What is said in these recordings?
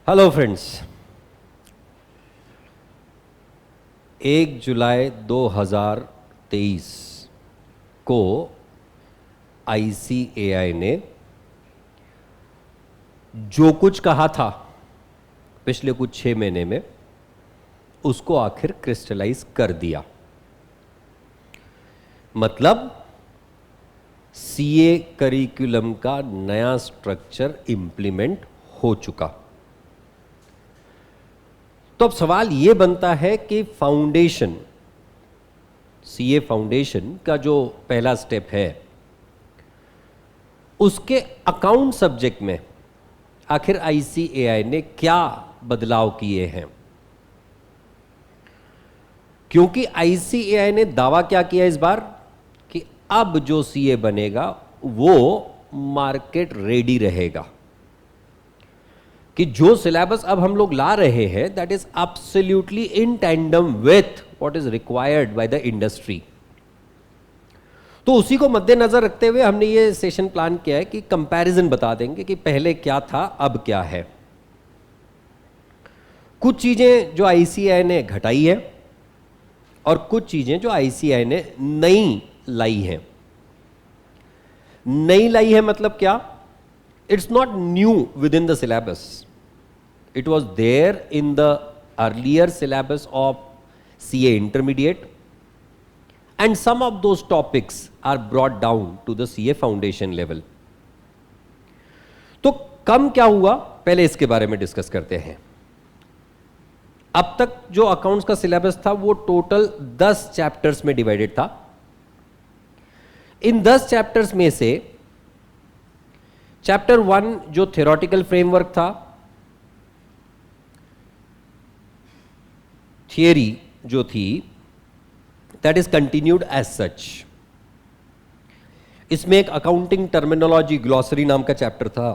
Hello friends. 1 जुलाई 2023 को ICAI ने जो कुछ कहा था पिछले कुछ 6 महीने में उसको आखिर क्रिस्टलाइज कर दिया। मतलब सीए करिकुलम का नया स्ट्रक्चर इंप्लीमेंट हो चुका। तो अब सवाल यह बनता है कि फाउंडेशन, सीए फाउंडेशन का जो पहला स्टेप है उसके अकाउंट सब्जेक्ट में आखिर आईसीएआई ने क्या बदलाव किए हैं। क्योंकि आईसीएआई ने दावा क्या किया इस बार कि अब जो सीए बनेगा वो मार्केट रेडी रहेगा, कि जो सिलेबस अब हम लोग ला रहे हैं that is absolutely in tandem with what is required by the industry. तो उसी को मद्देनजर रखते हुए हमने ये सेशन प्लान किया है कि कंपैरिजन बता देंगे कि पहले क्या था अब क्या है। कुछ चीजें जो आईसीएआई ने घटाई है और कुछ चीजें जो आईसीएआई ने नई लाई हैं। नई लाई है मतलब क्या? It's not new with in the syllabus, it was there in the earlier syllabus of CA intermediate, and some of those topics are brought down to the CA foundation level. तो कम क्या हुआ पहले इसके बारे में डिस्कस करते हैं। अब तक जो अकाउंट्स का सिलेबस था वो टोटल 10 चैप्टर्स में डिवाइडेड था। इन 10 चैप्टर्स में से चैप्टर 1 जो थ्योरेटिकल फ्रेमवर्क था, थियरी जो थी, that is continued as such. इसमें एक अकाउंटिंग टर्मिनोलॉजी ग्लॉसरी नाम का चैप्टर था,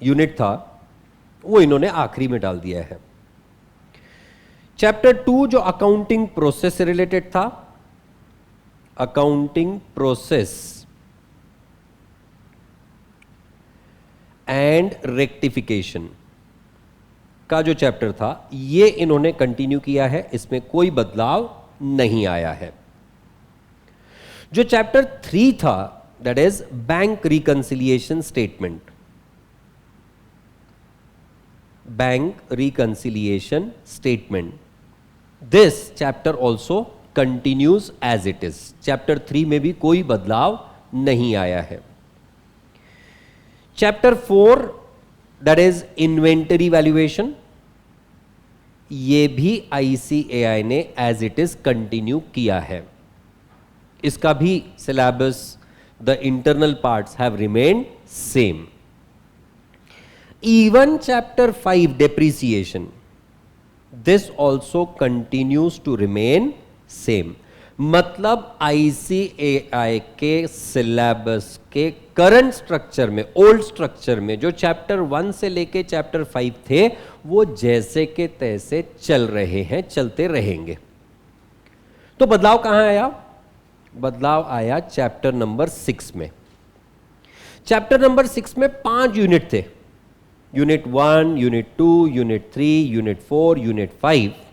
यूनिट था, वो इन्होंने आखिरी में डाल दिया है। चैप्टर 2 जो अकाउंटिंग प्रोसेस से रिलेटेड था, अकाउंटिंग प्रोसेस एंड रेक्टिफिकेशन का जो चैप्टर था ये इन्होंने कंटिन्यू किया है, इसमें कोई बदलाव नहीं आया है। जो चैप्टर 3 था that is bank reconciliation statement, bank reconciliation statement, this chapter also continues as it is. Chapter 3 में भी कोई बदलाव नहीं आया है। Chapter 4 that is inventory valuation, ये भी आईसीएआई ने एज इट इज कंटिन्यू किया है। इसका भी syllabus, the internal parts have remained same. Even chapter 5 depreciation, this also continues to remain same. मतलब आईसीएआई के सिलेबस के करंट स्ट्रक्चर में, ओल्ड स्ट्रक्चर में जो चैप्टर 1 से लेके चैप्टर 5 थे वो जैसे के तैसे चल रहे हैं, चलते रहेंगे। तो बदलाव कहां आया? बदलाव आया चैप्टर नंबर 6 में। चैप्टर नंबर 6 में 5 यूनिट थे, unit 1, unit 2, unit 3, unit 4, unit 5।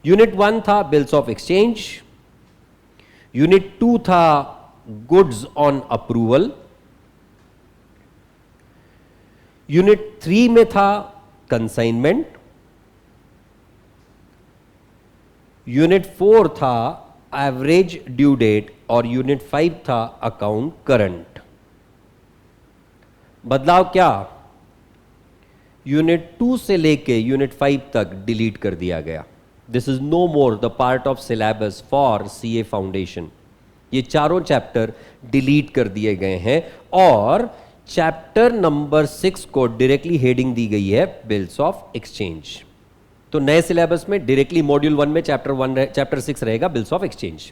Unit 1 था बिल्स ऑफ एक्सचेंज, यूनिट 2 था गुड्स ऑन अप्रूवल, यूनिट 3 में था कंसाइनमेंट, यूनिट 4 था एवरेज ड्यू डेट और यूनिट 5 था अकाउंट करंट। बदलाव क्या? यूनिट 2 से लेके यूनिट 5 तक डिलीट कर दिया गया। This is no more the part of syllabus for CA foundation. ये चारों चैप्टर डिलीट कर दिए गए हैं और चैप्टर नंबर 6 को डायरेक्टली हेडिंग दी गई है बिल्स ऑफ एक्सचेंज। तो नए सिलेबस में डायरेक्टली मॉड्यूल 1 में चैप्टर 6 रहेगा बिल्स ऑफ एक्सचेंज।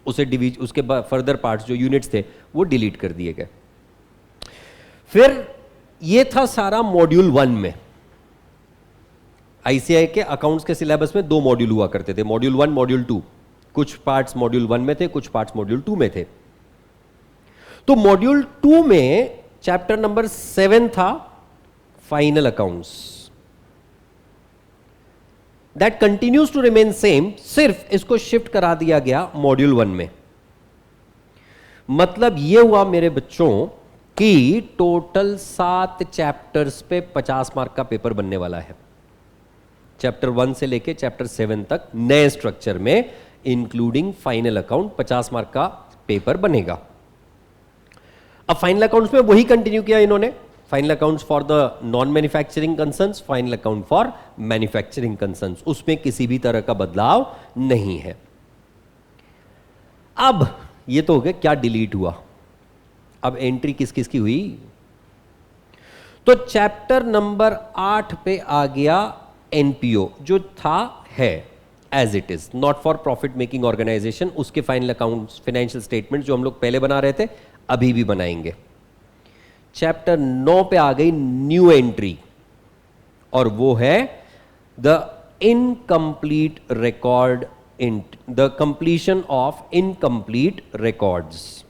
उसके फर्दर पार्ट्स जो यूनिट्स थे वो डिलीट कर दिए गए। फिर ये था सारा मॉड्यूल 1 में। आईसीएआई के अकाउंट्स के सिलेबस में 2 मॉड्यूल हुआ करते थे, मॉड्यूल 1, मॉड्यूल 2। कुछ पार्ट्स मॉड्यूल 1 में थे, कुछ पार्ट्स मॉड्यूल 2 में थे। तो मॉड्यूल 2 में चैप्टर नंबर 7 था final accounts, that continues to remain same, सिर्फ इसको शिफ्ट करा दिया गया मॉड्यूल 1 में। मतलब यह हुआ मेरे बच्चों कि टोटल 7 चैप्टर्स पे 50 मार्क का पेपर बनने वाला है। चैप्टर 1 से लेके चैप्टर 7 तक नए स्ट्रक्चर में इंक्लूडिंग फाइनल अकाउंट 50 मार्क का पेपर बनेगा। अब फाइनल अकाउंट्स में वही कंटिन्यू किया इन्होंने, final accounts for the non manufacturing concerns, final account for manufacturing concerns, उसमें किसी भी तरह का बदलाव नहीं है। अब ये तो हो गया क्या डिलीट हुआ, अब एंट्री किस किस की हुई। तो चैप्टर नंबर 8 पे आ गया एनपीओ, जो था है as it is, not for profit making organisation, उसके फाइनल अकाउंट्स फाइनेंशियल स्टेटमेंट जो हम लोग पहले बना रहे थे अभी भी बनाएंगे। चैप्टर 9 पे आ गई न्यू एंट्री, और वो है the incomplete record, the completion of incomplete records.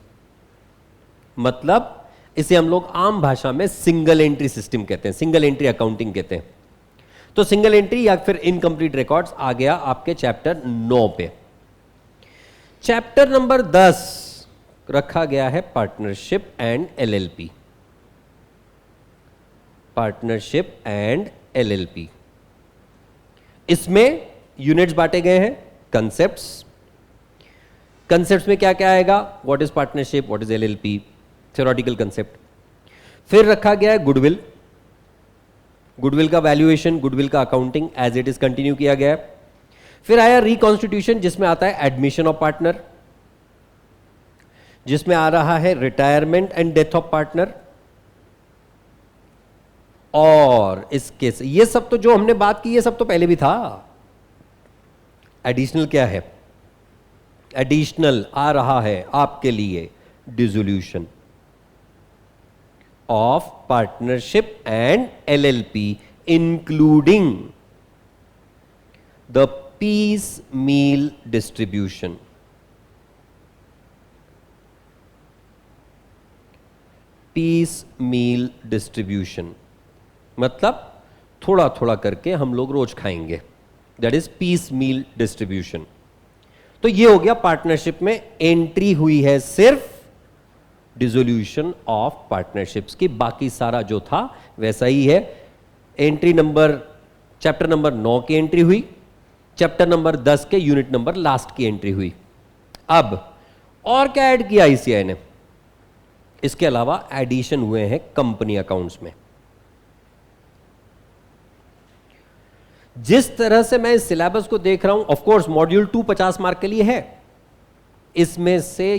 मतलब इसे हम लोग आम भाषा में सिंगल एंट्री सिस्टम कहते हैं, सिंगल एंट्री अकाउंटिंग कहते हैं। तो सिंगल एंट्री या फिर इनकम्प्लीट रिकॉर्ड्स आ गया आपके चैप्टर 9 पे। चैप्टर नंबर 10 रखा गया है partnership and LLP, partnership and LLP. इसमें यूनिट्स बांटे गए हैं, कंसेप्ट्स। कंसेप्ट्स में क्या क्या आएगा, what is partnership, what is LLP, theoretical concept. फिर रखा गया है गुडविल, गुडविल का वैल्यूएशन, गुडविल का accounting as it is continue किया गया है। फिर आया रिकॉन्स्टिट्यूशन, जिसमें आता है एडमिशन ऑफ पार्टनर, जिसमें आ रहा है retirement and death of partner. और इसके ये सब तो जो हमने बात की ये सब तो पहले भी था। एडिशनल क्या है, एडिशनल आ रहा है आपके लिए dissolution of partnership and LLP, including the piecemeal distribution. piecemeal distribution मतलब थोड़ा थोड़ा करके हम लोग रोज खाएंगे, दैट इज piecemeal distribution। तो ये हो गया पार्टनरशिप में एंट्री हुई है सिर्फ डिसोल्यूशन ऑफ पार्टनरशिप्स की, बाकी सारा जो था वैसा ही है। एंट्री नंबर चैप्टर नंबर 9 की एंट्री हुई, चैप्टर नंबर 10 के यूनिट नंबर लास्ट की एंट्री हुई। अब और क्या ऐड किया आईसीएआई ने, इसके अलावा एडिशन हुए हैं कंपनी अकाउंट्स में। जिस तरह से मैं इस सिलेबस को देख रहा हूं, ऑफ कोर्स मॉड्यूल 2 50 मार्क के लिए है, इसमें से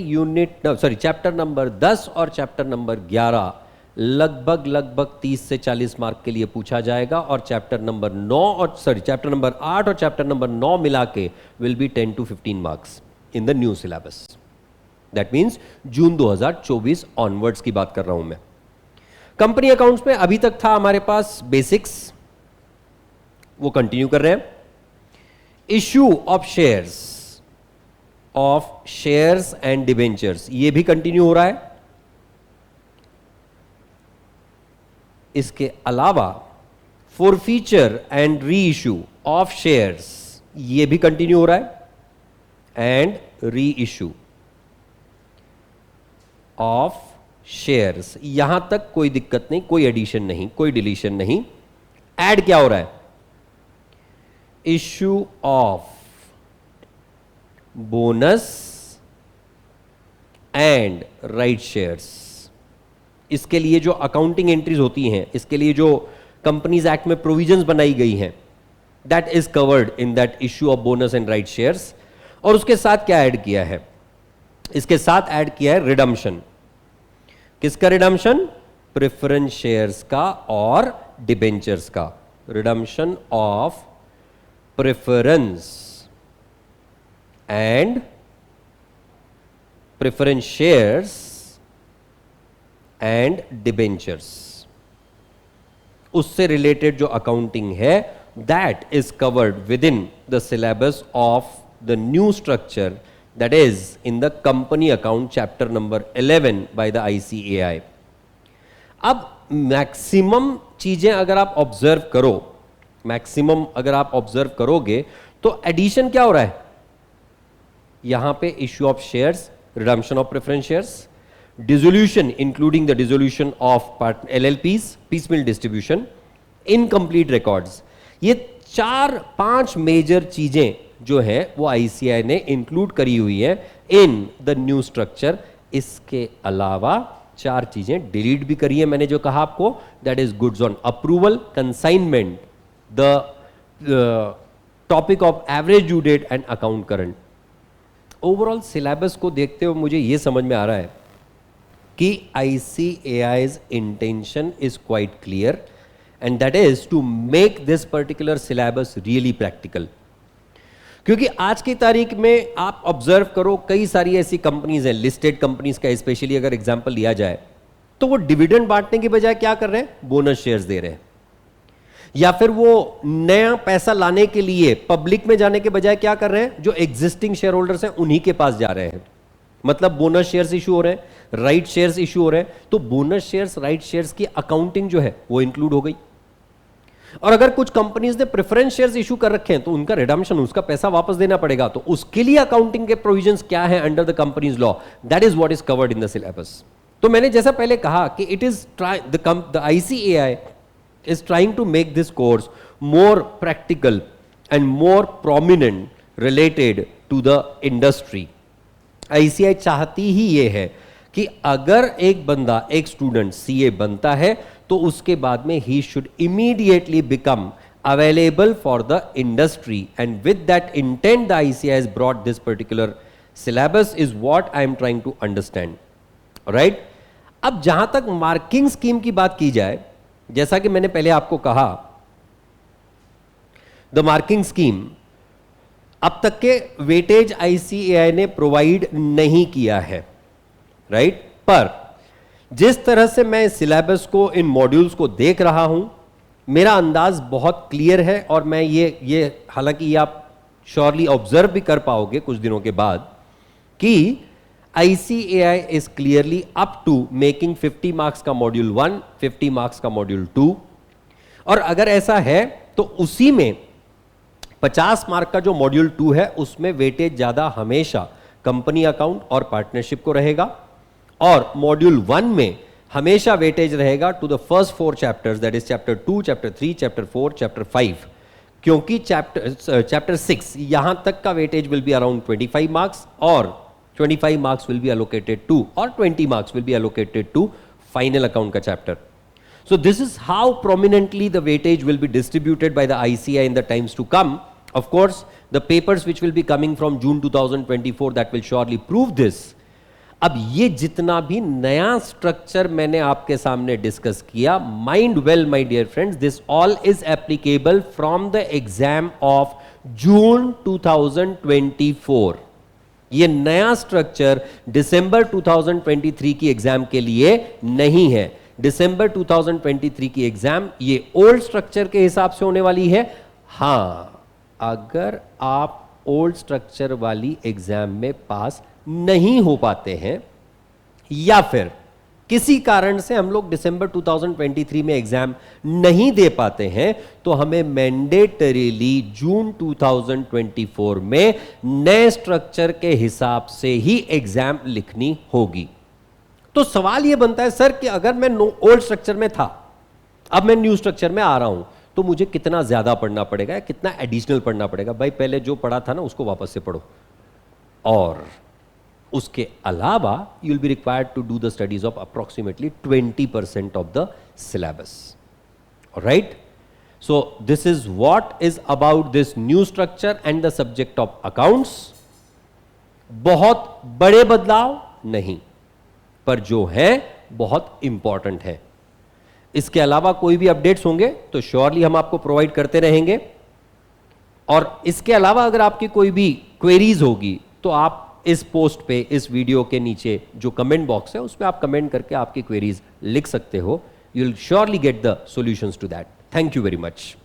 चैप्टर नंबर 10 और चैप्टर नंबर 11 लगभग 30 से 40 मार्क के लिए पूछा जाएगा, और चैप्टर नंबर 8 और चैप्टर नंबर 9 मिला के will be 10 to 15 marks in the new syllabus. That means June 2024 onwards की बात कर रहा हूं मैं। कंपनी अकाउंट्स में अभी तक था हमारे पास बेसिक्स, वो कंटिन्यू कर रहे हैं। Issue of shares and debentures, ये भी कंटिन्यू हो रहा है। इसके अलावा forfeiture and re issue of shares, ये भी कंटिन्यू हो रहा है। And re issue of shares, यहां तक कोई दिक्कत नहीं, कोई एडिशन नहीं, कोई डिलीशन नहीं। ऐड क्या हो रहा है, issue of bonus and right shares. इसके लिए जो अकाउंटिंग एंट्रीज होती हैं, इसके लिए जो कंपनीज एक्ट में प्रोविजंस बनाई गई हैं, that is covered in that issue of bonus and right shares. और उसके साथ क्या ऐड किया है, इसके साथ ऐड किया है रिडम्पशन। किसका रिडम्पशन, प्रेफरेंस शेयर्स का और डिबेंचर्स का। Redemption of preference and preference shares and debentures, उससे रिलेटेड जो अकाउंटिंग है that is covered with in the syllabus of the new structure, that is in the company account chapter number 11 by the ICAI. अब maximum चीजें अगर आप observe करो maximum अगर आप ऑब्जर्व करोगे तो एडिशन क्या हो रहा है यहां पे, issue of shares, redemption of preference shares, dissolution including the dissolution of LLPs, piecemeal distribution, incomplete records. ये 4-5 मेजर चीजें जो है वो आईसीएआई ने इंक्लूड करी हुई है इन द न्यू स्ट्रक्चर। इसके अलावा 4 चीजें डिलीट भी करी है मैंने जो कहा आपको, that is goods on approval, consignment, the topic of average due date and account current. Overall syllabus को देखते हुए मुझे यह समझ में आ रहा है कि ICAI's intention is quite clear and that is to make this particular syllabus really practical। क्योंकि आज की तारीख में आप ऑब्जर्व करो कई सारी ऐसी कंपनीज हैं, लिस्टेड कंपनीज का स्पेशली अगर एग्जांपल लिया जाए तो वो डिविडेंड बांटने के बजाय क्या कर रहे हैं, बोनस शेयर्स दे रहे हैं, या फिर वो नया पैसा लाने के लिए पब्लिक में जाने के बजाय क्या कर रहे हैं, जो एग्जिस्टिंग शेयर होल्डर्स हैं उन्हीं के पास जा रहे हैं। मतलब बोनस शेयर्स इशू हो रहे हैं, राइट शेयर्स इशू हो रहे हैं, तो बोनस शेयर्स, राइट शेयर्स की अकाउंटिंग जो है वो इंक्लूड हो गई। और अगर कुछ कंपनीज ने प्रेफरेंस शेयर्स इशू कर रखे हैं तो उनका रिडम्पशन, उसका पैसा वापस देना पड़ेगा, तो उसके लिए अकाउंटिंग के प्रोविजंस क्या है under the companies law, that is what is covered in the syllabus. तो मैंने जैसा पहले कहा कि it is the ICAI is trying to make this course more practical and more prominent related to the industry। ICAI चाहती ही ये है कि अगर एक बंदा, एक स्टूडेंट CA बनता है तो उसके बाद में he should immediately become available for the industry, and with that intent the ICAI has brought this particular syllabus is what I am trying to understand, right? अब जहां तक मार्किंग स्कीम की बात की जाए, जैसा कि मैंने पहले आपको कहा, द मार्किंग स्कीम अब तक के वेटेज ICAI ने प्रोवाइड नहीं किया है, राइट? पर जिस तरह से मैं सिलेबस को, इन मॉड्यूल्स को देख रहा हूं, मेरा अंदाज बहुत क्लियर है और मैं ये हालांकि ये आप श्योरली ऑब्जर्व भी कर पाओगे कुछ दिनों के बाद कि ICAI is clearly up to making 50 marks का मॉड्यूल 1, 50 मार्क्स का मॉड्यूल 2, और अगर ऐसा है तो उसी में 50 मार्क का जो मॉड्यूल 2 है उसमें वेटेज ज्यादा हमेशा कंपनी अकाउंट और पार्टनरशिप को रहेगा, और मॉड्यूल 1 में हमेशा वेटेज रहेगा to the first 4 chapters, that is chapter 2, chapter 3, chapter 4, chapter 5, क्योंकि चैप्टर 6 यहां तक का weightage will be around 25 marks, और 25 marks will be allocated to, or 20 marks will be allocated to final account ka chapter. So this is how prominently the weightage will be distributed by the ICAI in the times to come. Of course, the papers which will be coming from June 2024 that will surely prove this. अब ये जितना भी नया structure मैंने आपके सामने discuss किया, mind well my dear friends, this all is applicable from the exam of June 2024। ये नया स्ट्रक्चर दिसंबर 2023 की एग्जाम के लिए नहीं है। दिसंबर 2023 की एग्जाम ये ओल्ड स्ट्रक्चर के हिसाब से होने वाली है। हां, अगर आप ओल्ड स्ट्रक्चर वाली एग्जाम में पास नहीं हो पाते हैं या फिर किसी कारण से हम लोग दिसंबर 2023 में एग्जाम नहीं दे पाते हैं, तो हमें मैंडेटरीली जून 2024 में नए स्ट्रक्चर के हिसाब से ही एग्जाम लिखनी होगी। तो सवाल यह बनता है सर कि अगर मैं ओल्ड स्ट्रक्चर में था, अब मैं न्यू स्ट्रक्चर में आ रहा हूं, तो मुझे कितना ज्यादा पढ़ना पड़ेगा या कितना एडिशनल पढ़ना पड़ेगा? भाई पहले जो पढ़ा था ना उसको वापस से पढ़ो, और उसके अलावा you will be required to do the studies of approximately 20% of the syllabus, right? So this is what is about this new structure and the subject of accounts. बहुत बड़े बदलाव नहीं, पर जो है बहुत इंपॉर्टेंट है। इसके अलावा कोई भी अपडेट्स होंगे तो श्योरली हम आपको प्रोवाइड करते रहेंगे, और इसके अलावा अगर आपकी कोई भी क्वेरीज होगी तो आप इस पोस्ट पे, इस वीडियो के नीचे जो कमेंट बॉक्स है उसमें आप कमेंट करके आपकी क्वेरीज लिख सकते हो। You will surely get the solutions to that. Thank you very much.